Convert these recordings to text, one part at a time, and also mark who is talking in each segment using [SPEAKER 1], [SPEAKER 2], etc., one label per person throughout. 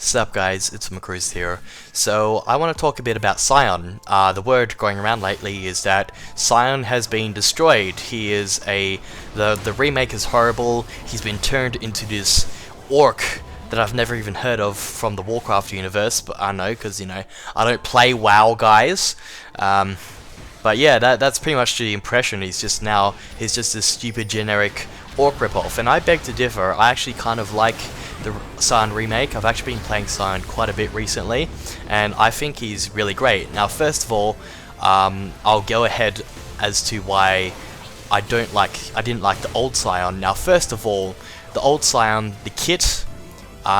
[SPEAKER 1] Sup guys, it's McRooster here. So I want to talk a bit about Sion. The word going around lately is that Sion has been destroyed. The remake is horrible. He's been turned into this orc that I've never even heard of from the Warcraft universe, but I know because I don't play WoW, guys. But yeah, that's pretty much the impression. He's just this stupid generic orc ripoff, and I beg to differ. I actually kind of like the Sion remake. I've actually been playing Sion quite a bit recently, and I think he's really great. Now, first of all, I'll go ahead as to why I didn't like the Old Sion. Now, first of all, the Old Sion, the kit,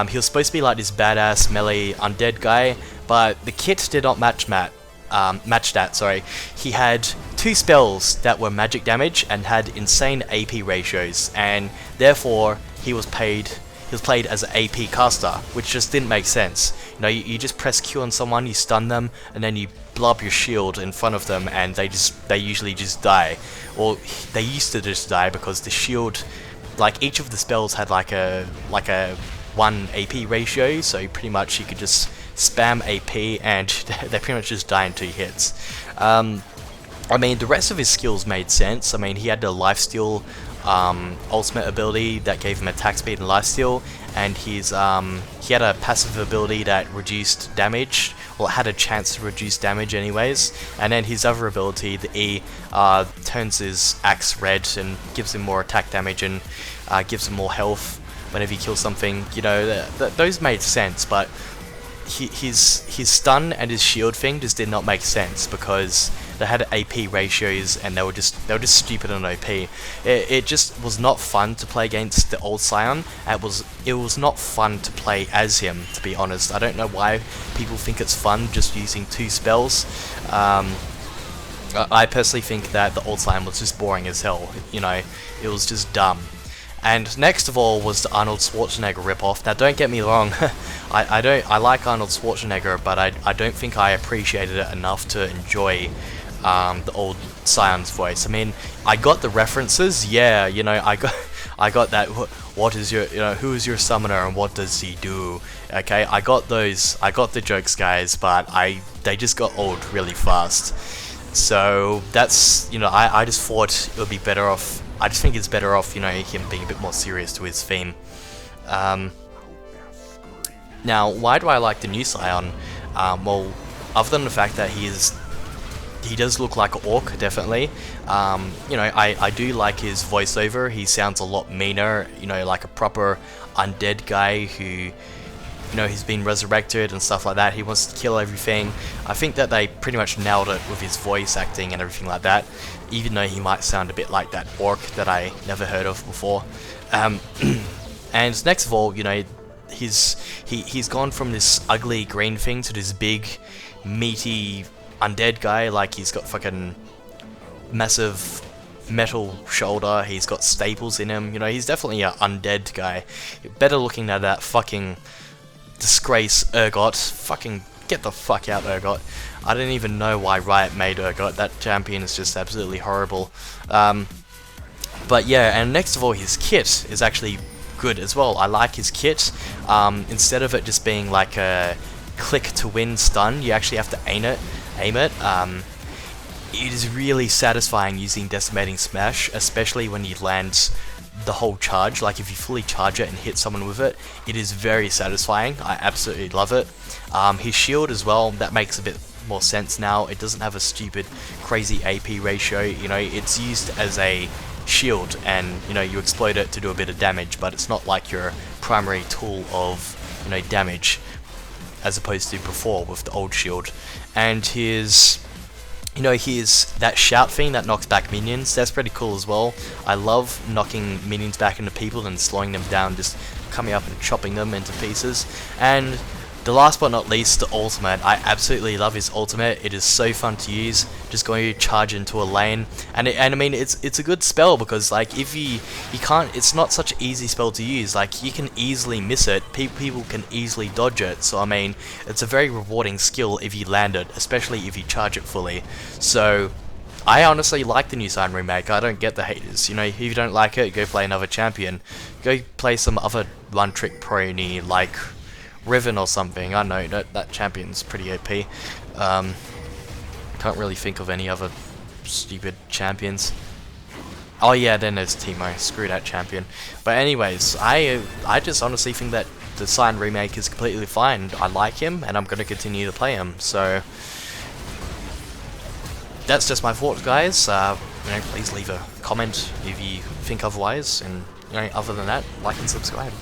[SPEAKER 1] he was supposed to be like this badass melee undead guy, but the kit did not match that. Sorry, he had two spells that were magic damage and had insane AP ratios, and therefore he was played as an AP caster, which just didn't make sense. You just press Q on someone, you stun them, and then you blow up your shield in front of them, and they usually just die. Or they used to just die because the shield, like each of the spells had like a 1 AP ratio, so pretty much you could just spam AP and they pretty much just die in 2 hits. I mean, the rest of his skills made sense. I mean, he had the lifesteal ultimate ability that gave him attack speed and lifesteal, and he had a passive ability that reduced damage, or had a chance to reduce damage anyways, and then his other ability, the E, turns his axe red and gives him more attack damage and gives him more health whenever you kill something. Those made sense, but his stun and his shield thing just did not make sense because they had AP ratios and they were just stupid and OP. It just was not fun to play against the Old Sion. It was not fun to play as him, to be honest. I don't know why people think it's fun just using 2 spells. I personally think that the Old Sion was just boring as hell. It was just dumb. And next of all was the Arnold Schwarzenegger ripoff. Now, don't get me wrong, I like Arnold Schwarzenegger, but I don't think I appreciated it enough to enjoy the Old Sion's voice. I mean, I got the references, yeah, I got that. What is your, who is your summoner and what does he do? Okay, I got those. I got the jokes, guys, but they just got old really fast. So that's, I just thought it would be better off. I just think it's better off, him being a bit more serious to his theme. Now, why do I like the new Sion? Well, other than the fact that he does look like an orc, definitely. I do like his voiceover. He sounds a lot meaner, like a proper undead guy who, he's been resurrected and stuff like that. He wants to kill everything. I think that they pretty much nailed it with his voice acting and everything like that, even though he might sound a bit like that orc that I never heard of before. And next of all, he's gone from this ugly green thing to this big, meaty undead guy. Like, he's got fucking massive metal shoulder, he's got staples in him, he's definitely an undead guy. Better looking than that fucking disgrace Urgot. Fucking get the fuck out, Urgot. I don't even know why Riot made Urgot. That champion is just absolutely horrible. But yeah, and next of all, his kit is actually good as well. I like his kit. Instead of it just being like a click to win stun, you actually have to aim it. It is really satisfying using Decimating Smash, especially when you land the whole charge. Like, if you fully charge it and hit someone with it, it is very satisfying. I absolutely love it. His shield as well, that makes a bit more sense now. It doesn't have a stupid crazy AP ratio. It's used as a shield, and you explode it to do a bit of damage, but it's not like your primary tool of damage, as opposed to before with the old shield. And his that shout thing that knocks back minions, that's pretty cool as well. I love knocking minions back into people and slowing them down, just coming up and chopping them into pieces. And the last but not least, the ultimate. I absolutely love his ultimate. It is so fun to use, just going to charge into a lane, and I mean, it's a good spell because, like, if you can't, it's not such an easy spell to use. Like, you can easily miss it, people can easily dodge it, so I mean, it's a very rewarding skill if you land it, especially if you charge it fully. So I honestly like the new Sion remake. I don't get the haters. If you don't like it, go play another champion. Go play some other one-trick pony like Riven or something. I know that champion's pretty OP. Can't really think of any other stupid champions. Oh yeah, then there's Teemo. Screw that champion. But anyways, I just honestly think that the Sion remake is completely fine. I like him, and I'm going to continue to play him. So that's just my thoughts, guys. Please leave a comment if you think otherwise, and other than that, like and subscribe.